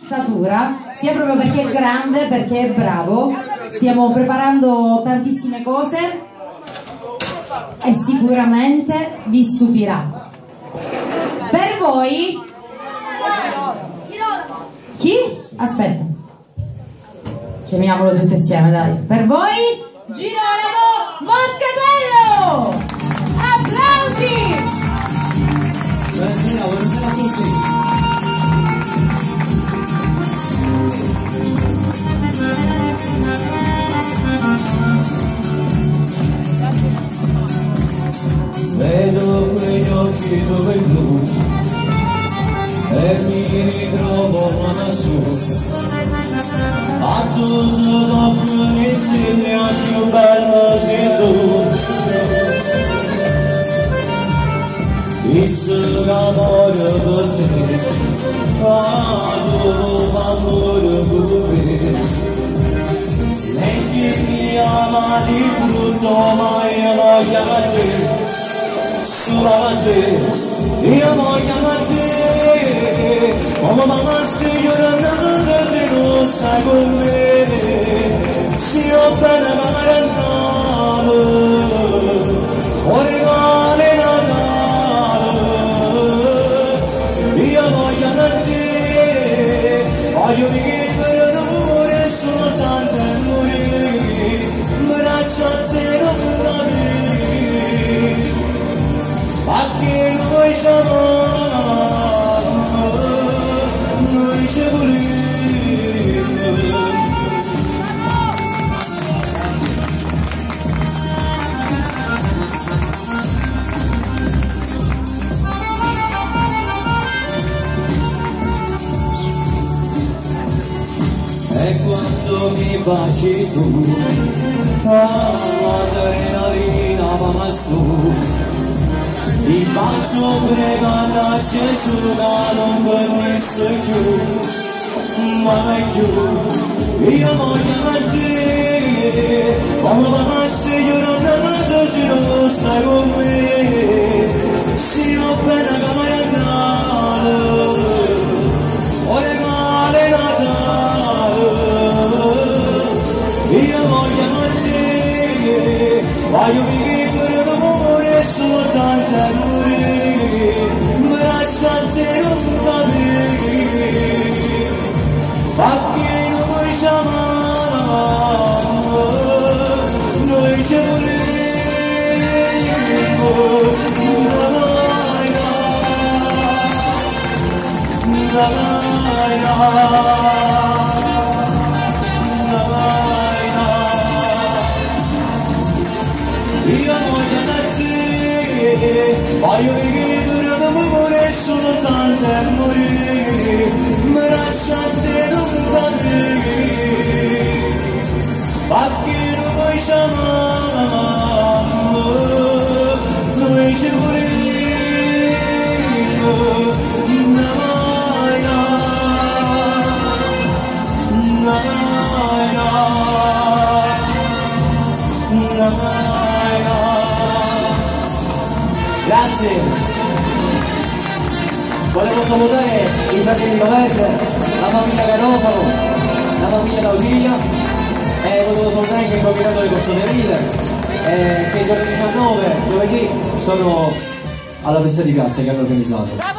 statura, sia proprio perché è grande, perché è bravo. Stiamo preparando tantissime cose e sicuramente vi stupirà. Per voi... Chi? Aspetta. Chiamiamolo tutti insieme, dai. Per voi, Girolamo Moscatello! Applausi! Buonasera a tutti. Vedo quegli occhi dove blu e mi ritrovo lassù. A tu dopo l'insegna più bella sei tu. Il amore così, amore così. Lei che mi ama di brutto, ma io voglio a te. Sulla te, io voglio a te. Come mamma se io non stai con me. Se io bene ma ore vale voglio vivere l'amore soltanto e morire, braccia a te non capire, ma che noi siamo, noi ci vogliamo. E quando mi baci tu, l'adrenalina va su, ti faccio pregare a Gesù che non venisse più, mai più, io voglio a te, come passi io non stai con me, se io appena che vai andare, o regale Natale. Io voglio a te, voglio vivere l'amore soltanto a morire, braccia a te non capire, perché noi ci amiamo, noi ci vogliamo. Io voglio da te, voglio vivere l'amore soltanto e morire, braccia a te non capire, perché noi ci amiamo, noi ci vogliamo. Grazie. Volevo salutare i fratelli Verde, la famiglia Garofalo, la famiglia Daudiglia e volevo salutare anche il combinato di Corso Verile che il giorno 19, giovedì, sono alla festa di piazza che hanno organizzato.